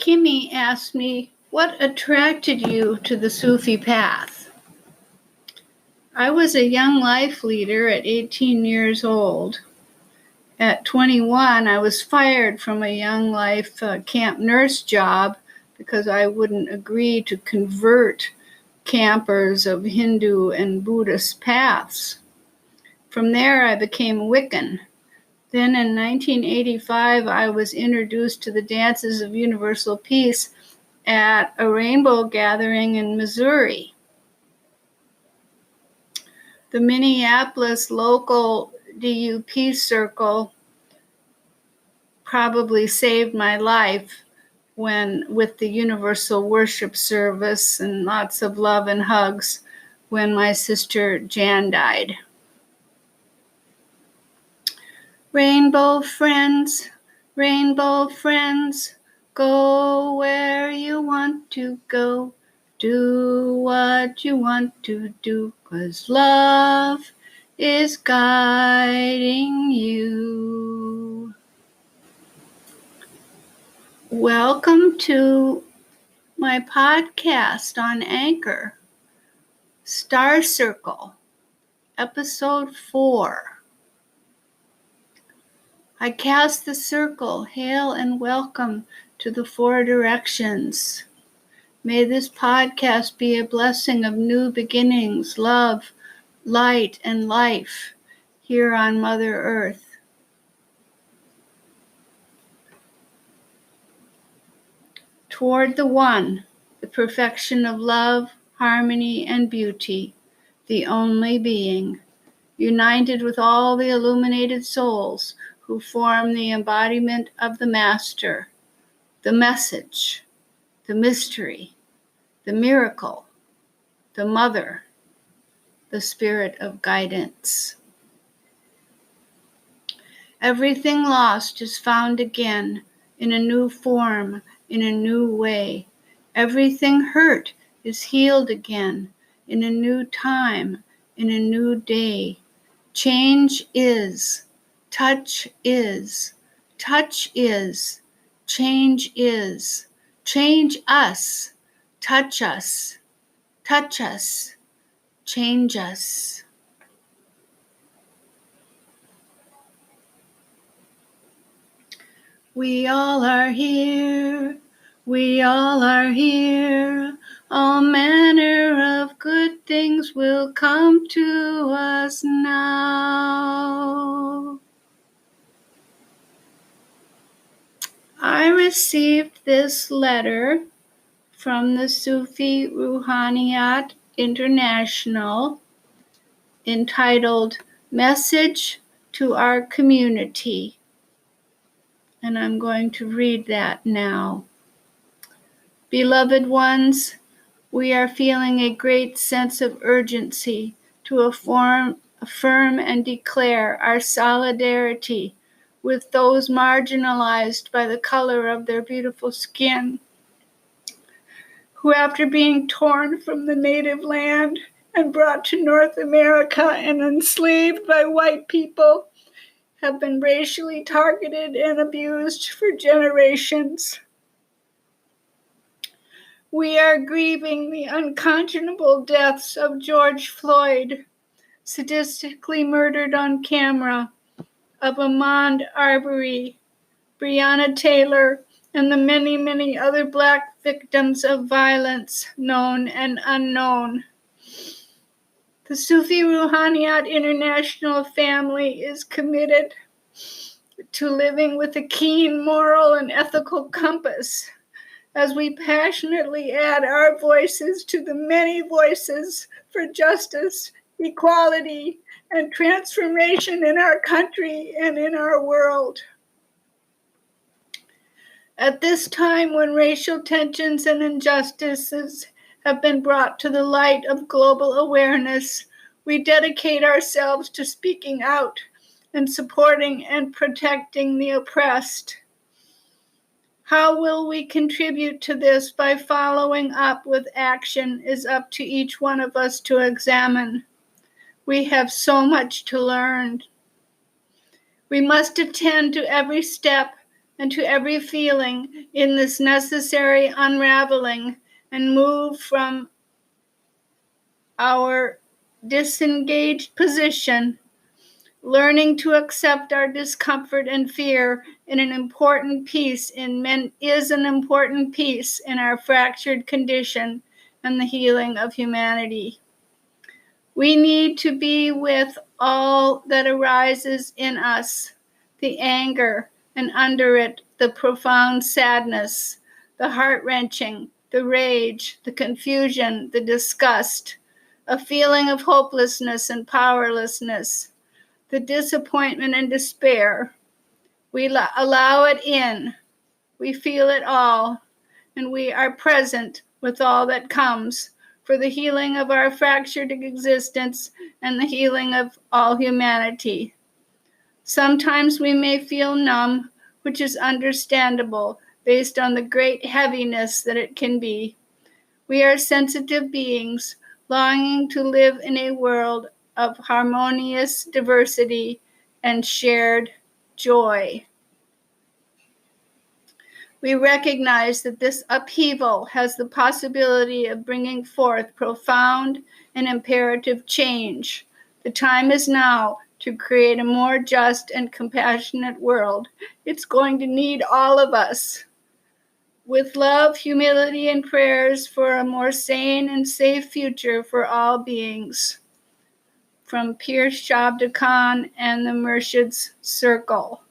Kimmy asked me, what attracted you to the Sufi path? I was a young life leader at 18 years old. At 21, I was fired from a young life camp nurse job because I wouldn't agree to convert campers of Hindu and Buddhist paths. From there, I became Wiccan. Then in 1985, I was introduced to the Dances of Universal Peace at a rainbow gathering in Missouri. The Minneapolis local DUP circle probably saved my life with the universal worship service and lots of love and hugs when my sister Jan died. Rainbow friends, go where you want to go. Do what you want to do, 'cause love is guiding you. Welcome to my podcast on Anchor, Star Circle, Episode 4. I cast the circle, hail and welcome to the 4 directions. May this podcast be a blessing of new beginnings, love, light, and life here on Mother Earth. Toward the One, the perfection of love, harmony, and beauty, the only being, united with all the illuminated souls who form the embodiment of the Master, the message, the mystery, the miracle, the Mother, the Spirit of guidance. Everything lost is found again in a new form, in a new way. Everything hurt is healed again in a new time, in a new day. Change is. Touch is. Touch is. Change is. Change us. Touch us. Touch us. Change us. We all are here. We all are here. All manner of good things will come to us now. I received this letter from the Sufi Ruhaniat International entitled Message to Our Community. And I'm going to read that now. Beloved ones, we are feeling a great sense of urgency to affirm and declare our solidarity with those marginalized by the color of their beautiful skin, who after being torn from the native land and brought to North America and enslaved by white people, have been racially targeted and abused for generations. We are grieving the unconscionable deaths of George Floyd, sadistically murdered on camera, of Ahmaud Arbery, Breonna Taylor, and the many, many other Black victims of violence, known and unknown. The Sufi Ruhaniat International family is committed to living with a keen moral and ethical compass as we passionately add our voices to the many voices for justice, equality, and transformation in our country and in our world. At this time when racial tensions and injustices have been brought to the light of global awareness, we dedicate ourselves to speaking out and supporting and protecting the oppressed. How will we contribute to this by following up with action is up to each one of us to examine. We have so much to learn. We must attend to every step and to every feeling in this necessary unraveling, and move from our disengaged position, learning to accept our discomfort and fear is an important piece in our fractured condition and the healing of humanity. We need to be with all that arises in us, the anger, and under it, the profound sadness, the heart-wrenching, the rage, the confusion, the disgust, a feeling of hopelessness and powerlessness, the disappointment and despair. We allow it in. We feel it all, and we are present with all that comes for the healing of our fractured existence and the healing of all humanity. Sometimes we may feel numb, which is understandable based on the great heaviness that it can be. We are sensitive beings longing to live in a world of harmonious diversity and shared joy. We recognize that this upheaval has the possibility of bringing forth profound and imperative change. The time is now to create a more just and compassionate world. It's going to need all of us. With love, humility, and prayers for a more sane and safe future for all beings. From Pir Shabda Kahn and the Murshids Circle.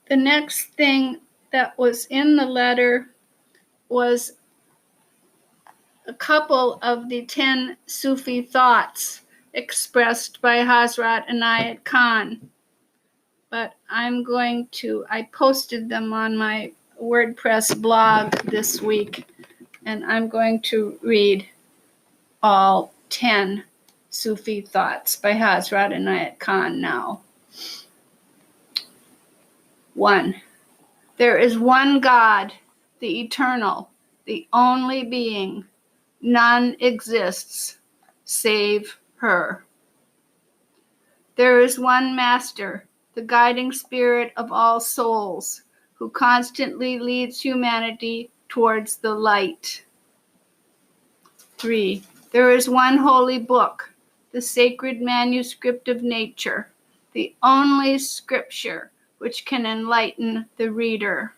The next thing that was in the letter was a couple of the 10 Sufi thoughts expressed by Hazrat Inayat Kahn. But I posted them on my WordPress blog this week, and I'm going to read all 10 Sufi thoughts by Hazrat Inayat Kahn now. 1. There is one God, the eternal, the only being. None exists save her. There is one Master, the guiding spirit of all souls, who constantly leads humanity towards the light. 3. There is one holy book, the sacred manuscript of nature, the only scripture which can enlighten the reader.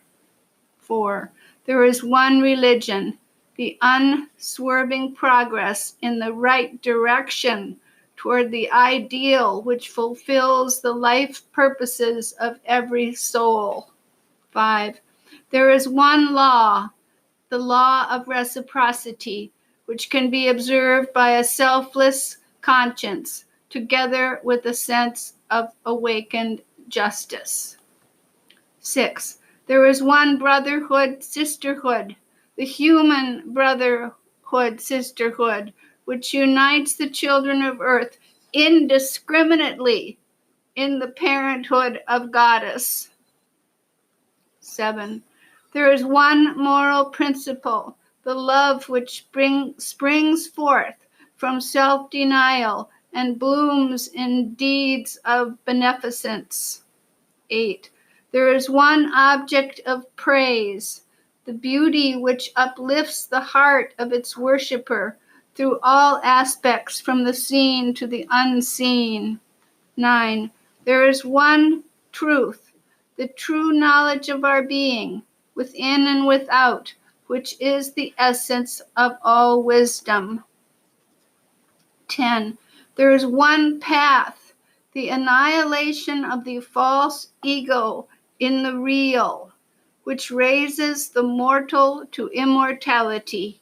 4. There is one religion, the unswerving progress in the right direction toward the ideal which fulfills the life purposes of every soul. 5. There is one law, the law of reciprocity, which can be observed by a selfless conscience, together with a sense of awakened justice. 6. There is one brotherhood, sisterhood, the human brotherhood, sisterhood, which unites the children of earth indiscriminately in the parenthood of Goddess. 7. There is one moral principle, the love which springs forth from self-denial and blooms in deeds of beneficence. 8. There is one object of praise, the beauty which uplifts the heart of its worshiper through all aspects from the seen to the unseen. 9. There is one truth, the true knowledge of our being, within and without, which is the essence of all wisdom. 10. There is one path, the annihilation of the false ego in the real, which raises the mortal to immortality,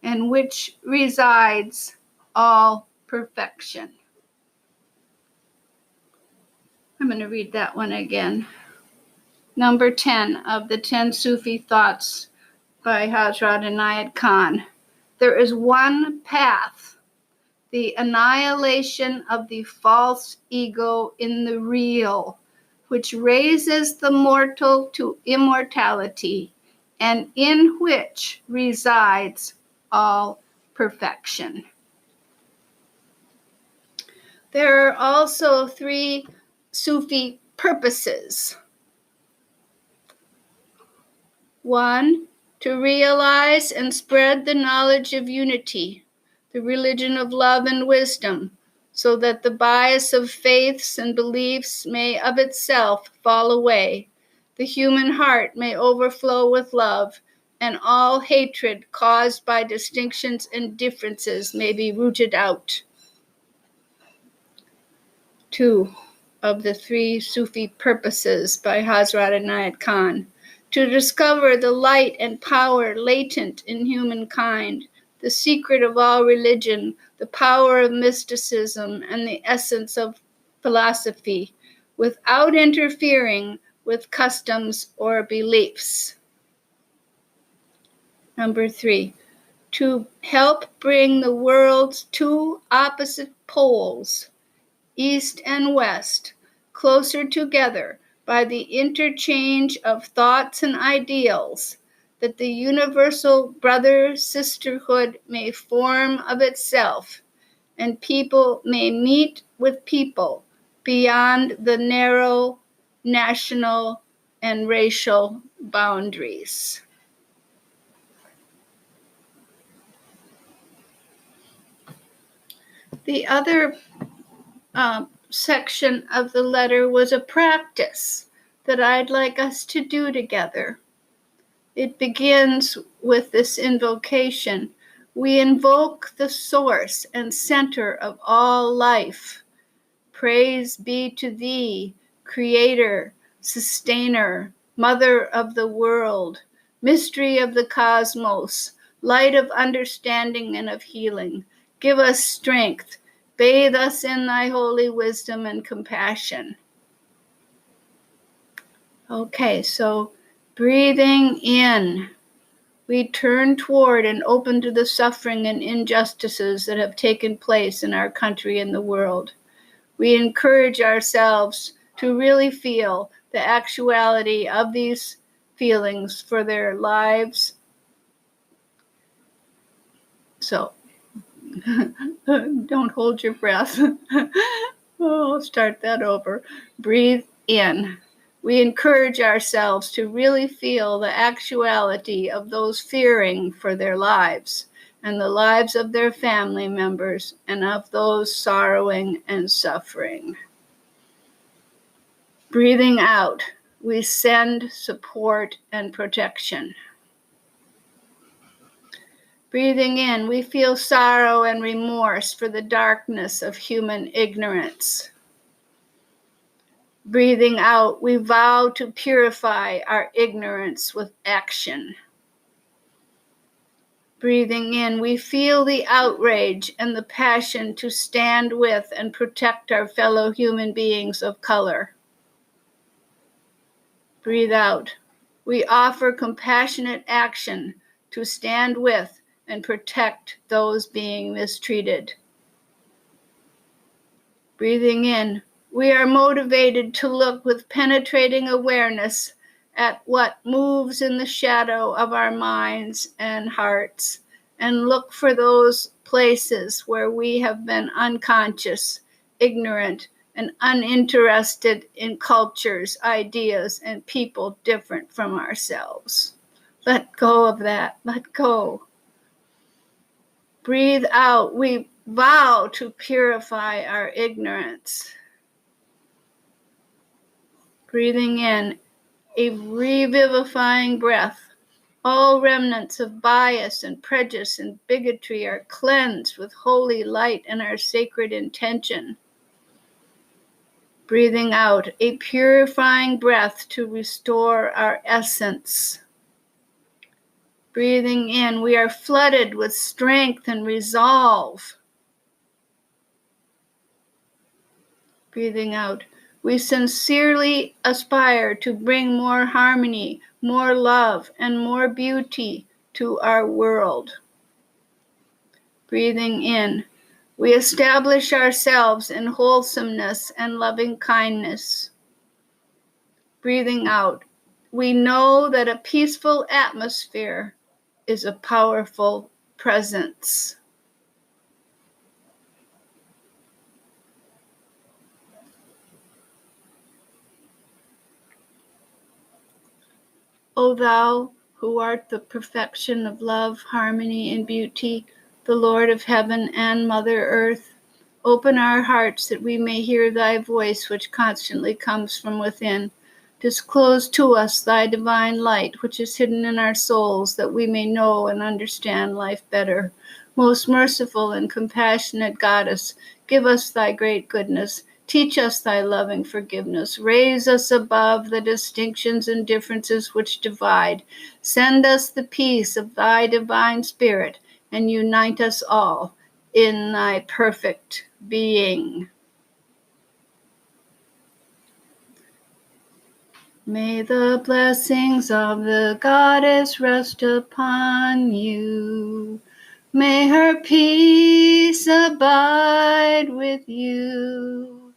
and which resides all perfection. I'm going to read that one again. Number 10 of the 10 Sufi thoughts by Hazrat Inayat Kahn. There is one path, the annihilation of the false ego in the real, which raises the mortal to immortality, and in which resides all perfection. There are also 3 Sufi purposes. 1, to realize and spread the knowledge of unity, the religion of love and wisdom, so that the bias of faiths and beliefs may of itself fall away, the human heart may overflow with love, and all hatred caused by distinctions and differences may be rooted out. 2 of the 3 Sufi purposes by Hazrat Inayat Kahn. To discover the light and power latent in humankind, the secret of all religion, the power of mysticism, and the essence of philosophy, without interfering with customs or beliefs. Number 3, to help bring the world's 2 opposite poles, East and West, closer together by the interchange of thoughts and ideals, that the universal brother-sisterhood may form of itself, and people may meet with people beyond the narrow national and racial boundaries. The other section of the letter was a practice that I'd like us to do together. It begins with this invocation. We invoke the source and center of all life. Praise be to thee, creator, sustainer, mother of the world, mystery of the cosmos, light of understanding and of healing. Give us strength. Bathe us in thy holy wisdom and compassion. Okay, so breathing in, we turn toward and open to the suffering and injustices that have taken place in our country and the world. We encourage ourselves to really feel the actuality of these feelings for their lives. So, don't hold your breath. I'll start that over. Breathe in. We encourage ourselves to really feel the actuality of those fearing for their lives and the lives of their family members and of those sorrowing and suffering. Breathing out, we send support and protection. Breathing in, we feel sorrow and remorse for the darkness of human ignorance. Breathing out, we vow to purify our ignorance with action. Breathing in, we feel the outrage and the passion to stand with and protect our fellow human beings of color. Breathe out, we offer compassionate action to stand with and protect those being mistreated. Breathing in, we are motivated to look with penetrating awareness at what moves in the shadow of our minds and hearts, and look for those places where we have been unconscious, ignorant, and uninterested in cultures, ideas, and people different from ourselves. Let go of that. Let go. Breathe out. We vow to purify our ignorance. Breathing in, a revivifying breath. All remnants of bias and prejudice and bigotry are cleansed with holy light and our sacred intention. Breathing out, a purifying breath to restore our essence. Breathing in, we are flooded with strength and resolve. Breathing out, we sincerely aspire to bring more harmony, more love, and more beauty to our world. Breathing in, we establish ourselves in wholesomeness and loving kindness. Breathing out, we know that a peaceful atmosphere is a powerful presence. O thou who art the perfection of love, harmony, and beauty, the Lord of heaven and Mother Earth, open our hearts that we may hear thy voice which constantly comes from within. Disclose to us thy divine light which is hidden in our souls, that we may know and understand life better. Most merciful and compassionate Goddess, give us thy great goodness. Teach us thy loving forgiveness. Raise us above the distinctions and differences which divide. Send us the peace of thy divine spirit, and unite us all in thy perfect being. May the blessings of the Goddess rest upon you. May her peace abide with you.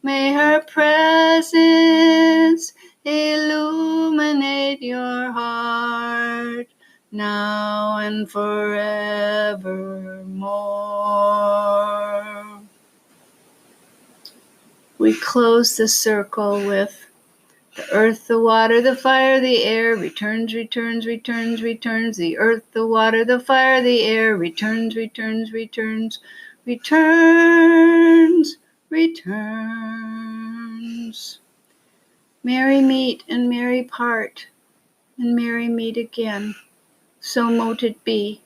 May her presence illuminate your heart now and forevermore. We close the circle with the earth, the water, the fire, the air, returns, returns, returns, returns. The earth, the water, the fire, the air, returns, returns, returns, returns, returns. Merry meet and merry part, and merry meet again. So mote it be.